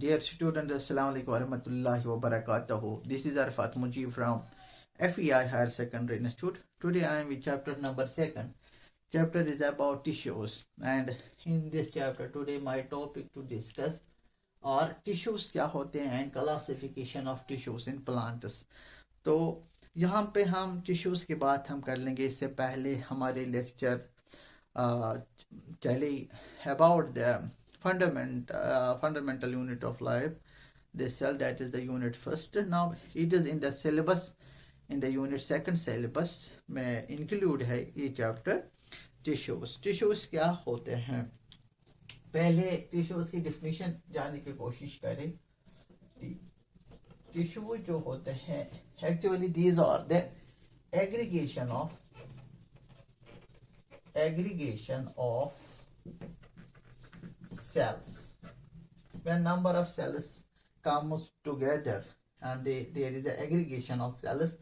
Dear student, Assalamu alaikum warahmatullahi wabarakatuh. This is Arfat Mujib from FEI Higher Secondary Institute. Today I am with chapter number 2. Chapter is about tissues, and in this chapter today my topic to discuss are tissues क्या होते हैं and classification of tissues in plants. तो यहाँ पे हम tissues की बात हम कर लेंगे. इससे पहले हमारे लेक्चर चले about the fundamental unit of life, the cell, that is the unit first. Now it is in the syllabus, in the unit second syllabus में include है ये chapter tissues. Tissues क्या होते हैं, पहले tissues की definition जानने की कोशिश करें. टिश्यू जो होते हैं, actually these are the aggregation of cells. When number of cells comes together and there is an aggregation of cells,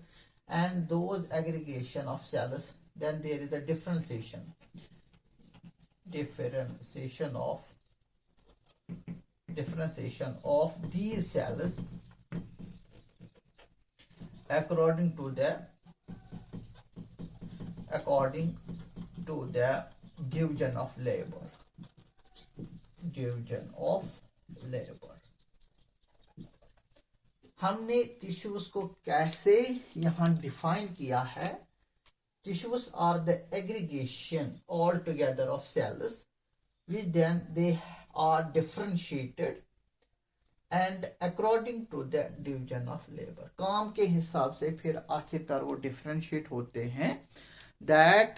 and those aggregation of cells, then there is a differentiation of these cells according to the division of labor. हमने tissues को कैसे यहाँ define किया है. Tissues are the aggregation all together of cells which then they are differentiated and according to the division of labor. काम के हिसाब से फिर आखिरकार वो differentiate होते हैं. That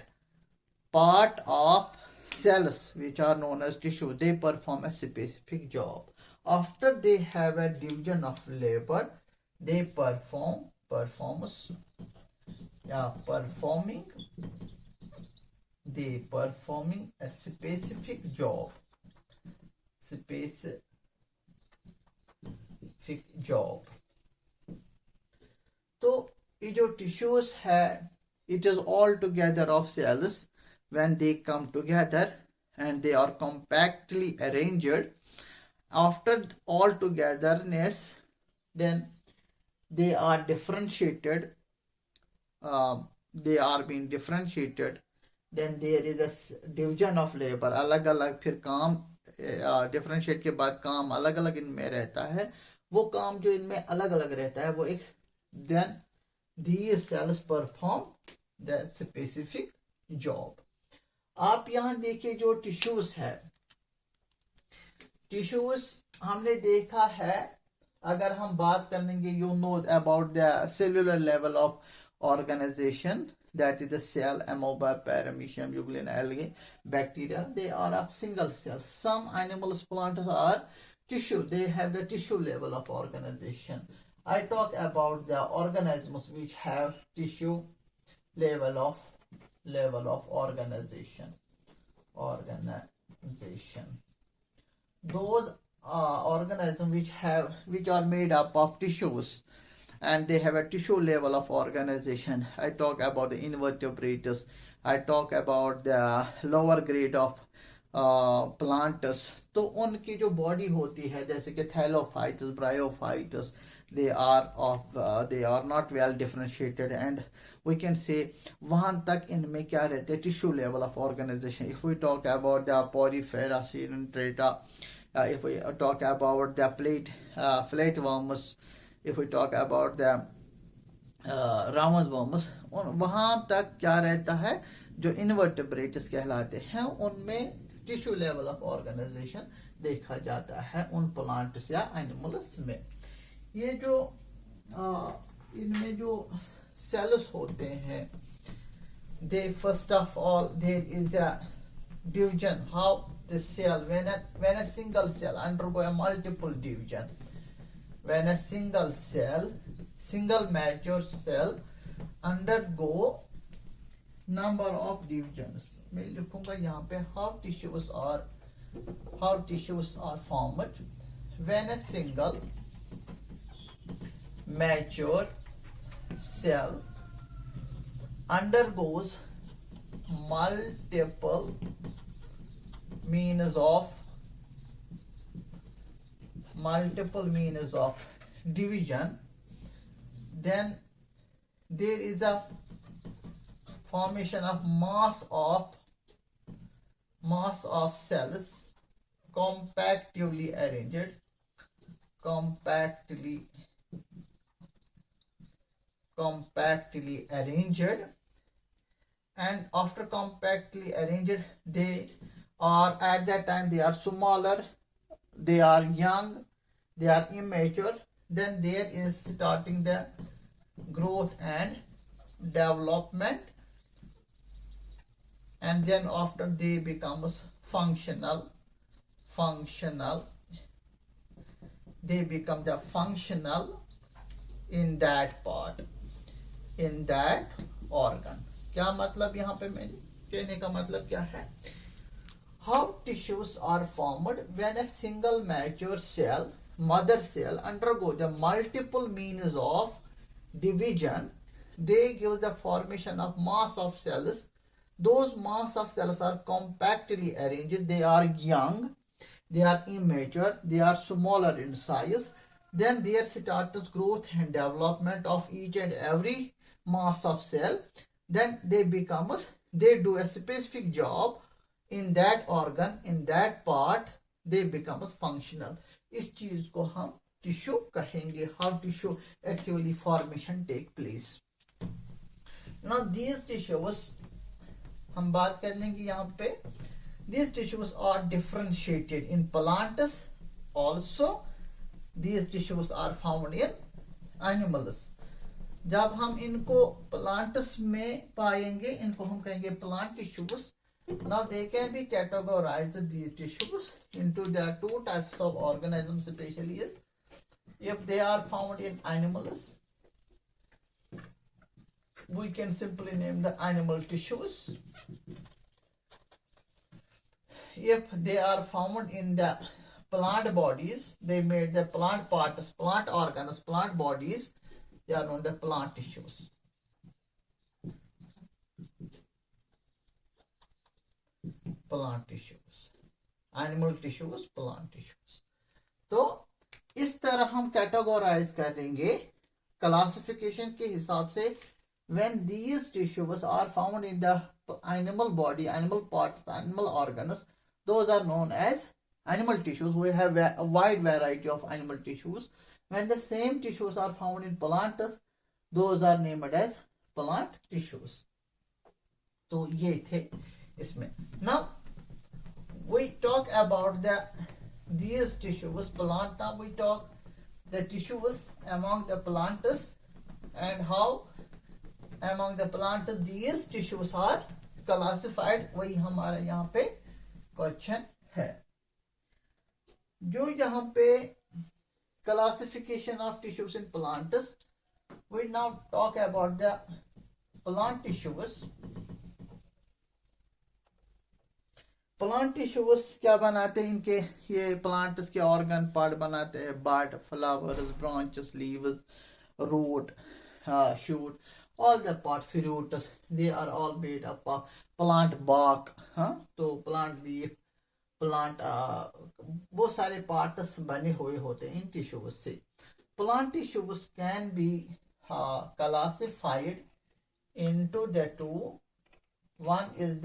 part of cells which are known as tissue, they perform a specific job. After they have a division of labor, they performing a specific job. तो ये जो tissues है, it is all together of cells. When they come together and they are compactly arranged, after all togetherness, then they are differentiated. They are being differentiated. Then there is a division of labor. अलग अलग फिर काम differentiate के बाद काम अलग अलग इनमें रहता है. वो काम जो इनमें अलग अलग रहता है वो एक, then these cells perform the specific job. आप यहाँ देखिए जो टिश्यूज है, टिश्यूज हमने देखा है. अगर हम बात करेंगे, you know about the cellular level of organization, that is the cell, amoeba, paramecium, euglena, algae, bacteria, they are of single cell. Some animals, plants are tissue, they have the tissue level of organization. I talk about the organisms which have tissue level of organization. Those organisms which are made up of tissues and they have a tissue level of organization. I talk about the invertebrates. I talk about the lower grade of plants. तो उनकी जो body होती है, जैसे कि thallophytes, bryophytes, they are not well differentiated, and we can say वहां तक इनमें क्या रहते हैं, tissue level of organization. If we talk about the porifera, coelenterata, if we talk about the flatworms, if we talk about the ramusworms, वहां तक क्या रहता है, जो invertebrates कहलाते हैं उनमें tissue level of organization देखा जाता है उन plants या animals में. ये जो इनमें जो cells होते हैं, they first of all there is a division. How the cell, when a single cell undergo a multiple division, when a single mature cell undergo number of divisions. मैं लिखूंगा यहाँ पे how tissues are formed when a single mature cell undergoes multiple means of multiple means of division, then there is a formation of mass of cells compactly arranged, and after compactly arranged, they are at that time they are smaller, they are young, they are immature. Then there is starting the growth and development, and then after they becomes functional, they become the functional in that part, in that organ. क्या मतलब यहाँ पे मैंने कहने का मतलब क्या है? How tissues are formed when a single mature cell, mother cell, undergo the multiple means of division. They give the formation of mass of cells. Those mass of cells are compactly arranged. They are young, they are immature, they are smaller in size. Then there starts growth and development of each and every mass of cell. Then they do a specific job in that organ, in that part, they become functional. इस चीज को हम tissue कहेंगे. How tissue actually formation take place. Now these tissues, हम बात कर लेंगे यहाँ पे. These tissues are differentiated in plantas. Also, these tissues are found in animals. जब हम इनको प्लांट्स में पाएंगे, इनको हम कहेंगे plant tissues. Now they can be categorized, these tissues, into the two types of organisms, especially if they are found in animals. We can simply name the animal tissues. If they are found in the plant bodies, they made the plant parts, plant organs, plant bodies, they are known the plant tissues. Plant tissues, animal tissues, plant tissues. तो इस तरह हम categorise करेंगे classification के हिसाब से. When these tissues are found in the animal body, animal parts, animal organs, those are known as animal tissues. We have a wide variety of animal tissues. When the same tissues are found in plants, those are named as plant tissues. तो ये थे इसमें. Now we talk about these tissues, plant. Now we talk the tissues among the plants and how among the plants these tissues are classified. वही हमारा यहाँ पे question है. जो यहाँ पे classification of tissues in plants, we now talk about the plant tissues. Plant tissues क्या बनाते हैं इनके, ये प्लांट्स के ऑर्गन पार्ट बनाते हैं. Bud, flowers, branches, leaves, root, shoot, all the part, fruits, they are all made up of plant bark. तो plant leaf, plant, वो सारे पार्ट्स बने हुए होते हैं इन टिश्यूज से. Plant tissues can B classified into the two. One is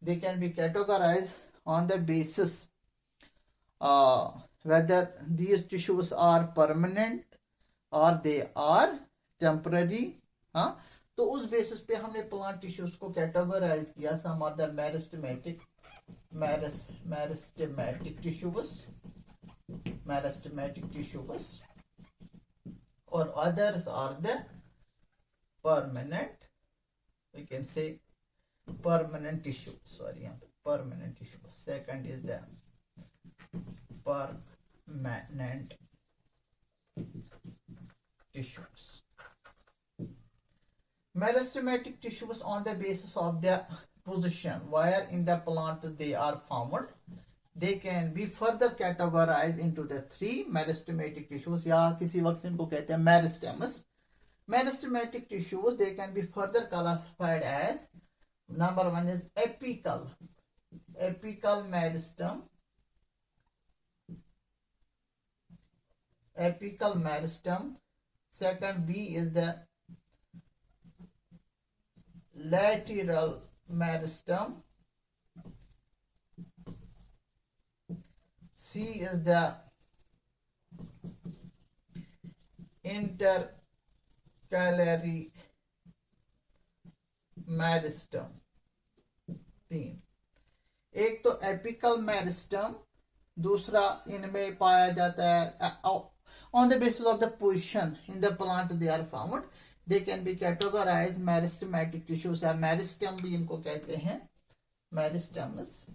they can be categorized on the basis whether these tissues are permanent or they are temporary. तो उस basis पे हमने प्लांट टिश्यूज को कैटेगराइज किया. Some are the meristematic tissues, or others are the permanent. We can say permanent tissues. Permanent tissues. Second is the permanent tissues. Meristematic tissues on the basis of the position where in the plant they are found. They can be further categorized into the three meristematic tissues, या किसी वक्त इनको कहते हैं meristems. Meristematic tissues, they can be further classified as, number one is apical meristem. apical meristem. Second, B is the lateral meristem. C is the intercalary meristem. 3. एक तो apical meristem, दूसरा इनमें पाया जाता है on the basis of the position in the plant they are found. They can be categorize meristematic tissues या meristem भी इनको कहते हैं. Meristems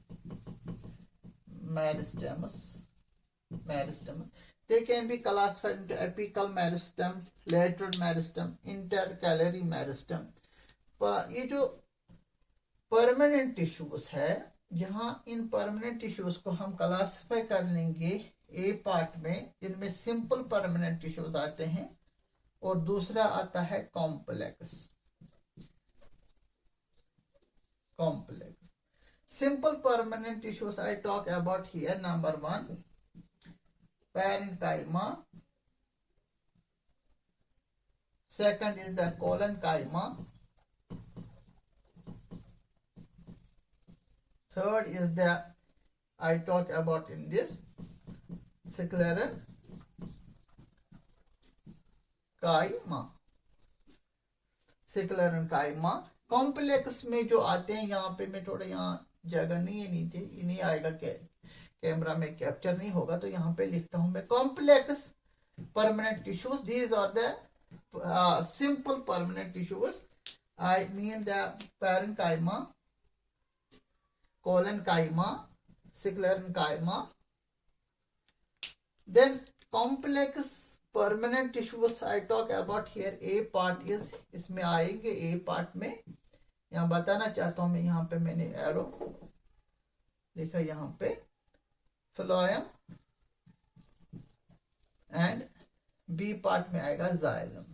they can be classified into apical meristem, lateral meristem, intercalary meristem. ये जो permanent tissues है, जहां इन permanent tissues को हम क्लासिफाई कर लेंगे ए पार्ट में, इनमें सिंपल परमानेंट टिश्यूज आते हैं और दूसरा आता है complex. Simple permanent tissues I talk about here. Number 1, parenchyma. Second is the collenchyma. Third is the I talk about in this sclerenchyma. Complex में जो आते हैं, यहाँ पे मैं थोड़ा, यहाँ जगह नहीं है नीचे, नहीं आएगा, कैमरा में कैप्चर नहीं होगा, तो यहाँ पे लिखता हूं मैं complex permanent tissues. These are the simple permanent tissues. I mean the parenchyma, collenchyma, sclerenchyma. Then complex permanent tissues I talk about here. A part is, इसमें आएंगे A part में. यहाँ बताना चाहता हूं मैं, यहाँ पे मैंने एरो लिखा, यहाँ पे फ्लोएम, एंड बी पार्ट में आएगा जाइलम.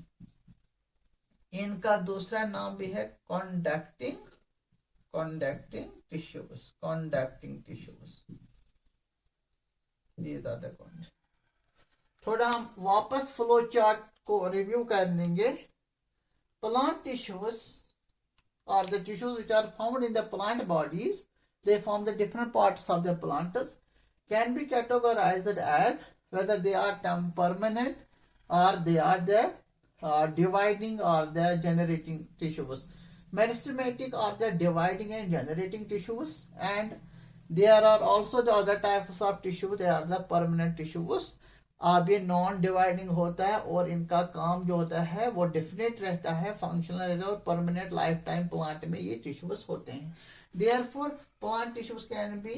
इनका दूसरा नाम भी है कंडक्टिंग टिश्यूज. ये ज्यादा कौन. थोड़ा हम वापस फ्लो चार्ट को रिव्यू कर लेंगे. Plant tissues or the tissues which are found in the plant bodies, they form the different parts of the plants, can be categorized as whether they are permanent or they are the dividing or the generating tissues. Meristematic are the dividing and generating tissues, and there are also the other types of tissue, they are the permanent tissues. अब ये non dividing होता है और इनका काम जो होता है वो डेफिनेट रहता है, फंक्शनल रहता है, और परमानेंट लाइफ टाइम प्लांट में ये टिश्यूज होते हैं. Therefore plant tissues can be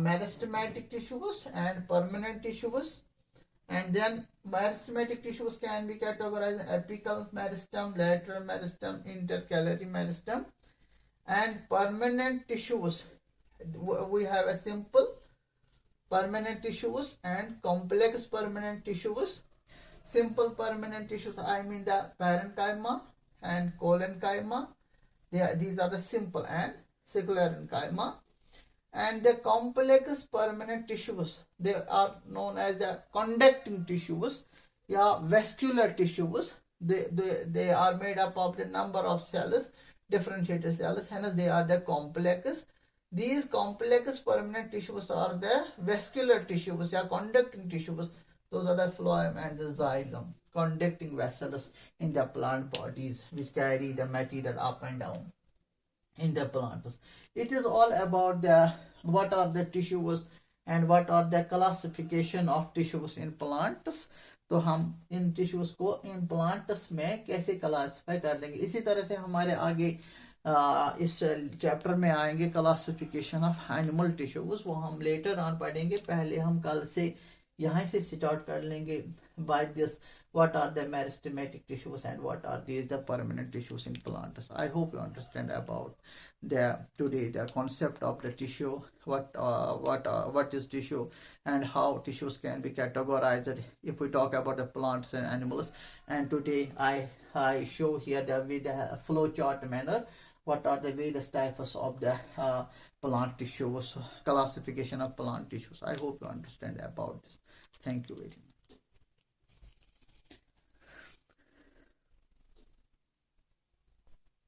meristematic tissues and permanent tissues. And then meristematic tissues can be categorized apical meristem, lateral meristem, intercalary meristem. And permanent tissues we have a simple permanent tissues and complex permanent tissues. Simple permanent tissues, I mean the parenchyma and collenchyma. These are the simple, and sclerenchyma. And the complex permanent tissues, they are known as the conducting tissues, yeah, vascular tissues. They are made up of the number of cells, differentiated cells, hence they are the complex. These complex permanent tissues are the vascular tissues, yeah, conducting tissues. Those are the phloem and the xylem, conducting vessels in the plant bodies which carry the material up and down in the plants. It is all about the what are the tissues and what are the classification of tissues in plants. तो हम इन tissues को in plants में कैसे classify कर देंगे. इसी तरह से हमारे आगे इस चैप्टर में आएंगे क्लासिफिकेशन ऑफ एनिमल टिश्यूज, वो हम लेटर ऑन पढ़ेंगे. पहले हम कल से यहाँ से स्टार्ट कर लेंगे by this what are the meristematic tissues and what are the permanent tissues in plants. I hope you understand about today the concept of the tissue, what is tissue and how tissues can be categorized if we talk about the plants and animals. And today I show here with the flow chart manner what are the various types of the plant tissues, classification of plant tissues. I hope you understand about this. Thank you very much.